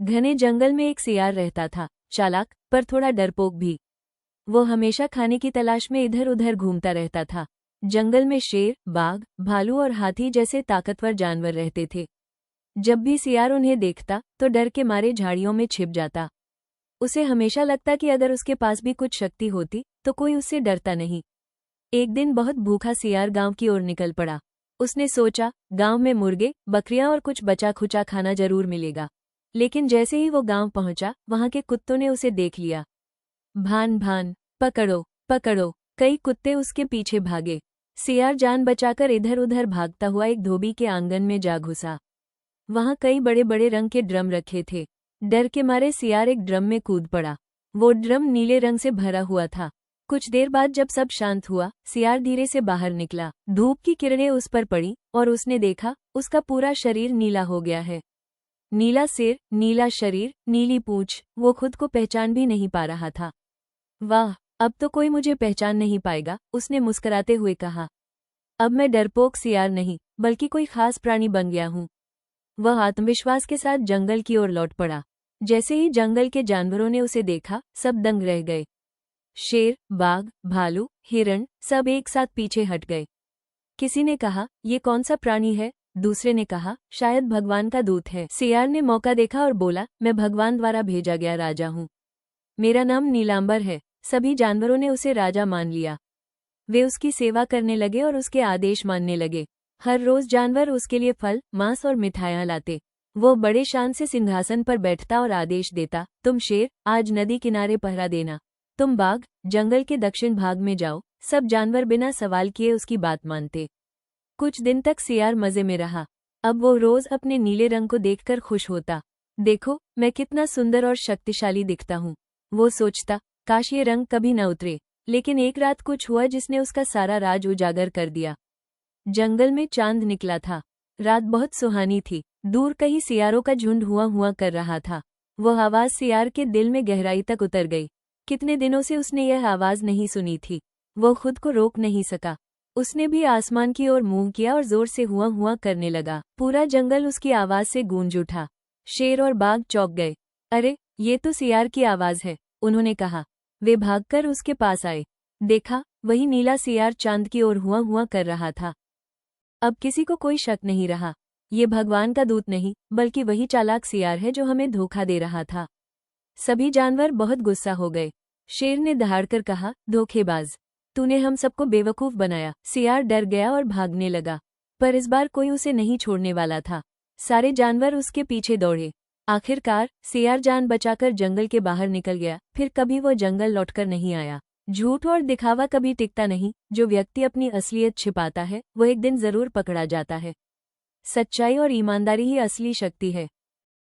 घने जंगल में एक सियार रहता था, चालाक पर थोड़ा डरपोक भी। वो हमेशा खाने की तलाश में इधर उधर घूमता रहता था। जंगल में शेर, बाघ, भालू और हाथी जैसे ताकतवर जानवर रहते थे। जब भी सियार उन्हें देखता तो डर के मारे झाड़ियों में छिप जाता। उसे हमेशा लगता कि अगर उसके पास भी कुछ शक्ति होती तो कोई उससे डरता नहीं। एक दिन बहुत भूखा सियार गांव की ओर निकल पड़ा। उसने सोचा, गांव में मुर्गे, बकरियां और कुछ बचा खुचा खाना जरूर मिलेगा। लेकिन जैसे ही वो गांव पहुंचा, वहां के कुत्तों ने उसे देख लिया। भान भान, पकड़ो पकड़ो, कई कुत्ते उसके पीछे भागे। सियार जान बचाकर इधर उधर भागता हुआ एक धोबी के आंगन में जा घुसा। वहां कई बड़े बड़े रंग के ड्रम रखे थे। डर के मारे सियार एक ड्रम में कूद पड़ा। वो ड्रम नीले रंग से भरा हुआ था। कुछ देर बाद जब सब शांत हुआ, सियार धीरे से बाहर निकला। धूप की किरणें उस पर पड़ी और उसने देखा, उसका पूरा शरीर नीला हो गया है। नीला सिर, नीला शरीर, नीली पूंछ, वो खुद को पहचान भी नहीं पा रहा था। वाह, अब तो कोई मुझे पहचान नहीं पाएगा, उसने मुस्कुराते हुए कहा। अब मैं डरपोक सियार नहीं, बल्कि कोई खास प्राणी बन गया हूँ। वह आत्मविश्वास के साथ जंगल की ओर लौट पड़ा। जैसे ही जंगल के जानवरों ने उसे देखा, सब दंग रह गए। शेर, बाघ, भालू, हिरण सब एक साथ पीछे हट गए। किसी ने कहा, ये कौन सा प्राणी है? दूसरे ने कहा, शायद भगवान का दूत है। सियार ने मौका देखा और बोला, मैं भगवान द्वारा भेजा गया राजा हूँ। मेरा नाम नीलांबर है। सभी जानवरों ने उसे राजा मान लिया। वे उसकी सेवा करने लगे और उसके आदेश मानने लगे। हर रोज जानवर उसके लिए फल, मांस और मिठाइयां लाते। वो बड़े शान से सिंहासन पर बैठता और आदेश देता, तुम शेर, आज नदी किनारे पहरा देना। तुम बाघ, जंगल के दक्षिण भाग में जाओ। सब जानवर बिना सवाल किए उसकी बात मानते। कुछ दिन तक सियार मजे में रहा। अब वो रोज अपने नीले रंग को देखकर खुश होता। देखो, मैं कितना सुंदर और शक्तिशाली दिखता हूँ। वो सोचता, काश ये रंग कभी न उतरे। लेकिन एक रात कुछ हुआ जिसने उसका सारा राज उजागर कर दिया। जंगल में चांद निकला था। रात बहुत सुहानी थी। दूर कहीं सियारों का झुंड हुआ हुआ कर रहा था। वह आवाज सियार के दिल में गहराई तक उतर गई। कितने दिनों से उसने यह आवाज नहीं सुनी थी। वो खुद को रोक नहीं सका। उसने भी आसमान की ओर मुंह किया और जोर से हुआ हुआ करने लगा। पूरा जंगल उसकी आवाज से गूंज उठा। शेर और बाघ चौंक गए। अरे, ये तो सियार की आवाज है, उन्होंने कहा। वे भागकर उसके पास आए। देखा, वही नीला सियार चांद की ओर हुआ हुआ कर रहा था। अब किसी को कोई शक नहीं रहा। ये भगवान का दूत नहीं, बल्कि वही चालाक सियार है जो हमें धोखा दे रहा था। सभी जानवर बहुत गुस्सा हो गए। शेर ने दहाड़कर कहा, धोखेबाज, तूने हम सबको बेवकूफ बनाया। सियार डर गया और भागने लगा। पर इस बार कोई उसे नहीं छोड़ने वाला था। सारे जानवर उसके पीछे दौड़े। आखिरकार सियार जान बचाकर जंगल के बाहर निकल गया। फिर कभी वो जंगल लौटकर नहीं आया। झूठ और दिखावा कभी टिकता नहीं। जो व्यक्ति अपनी असलियत छिपाता है, वो एक दिन जरूर पकड़ा जाता है। सच्चाई और ईमानदारी ही असली शक्ति है।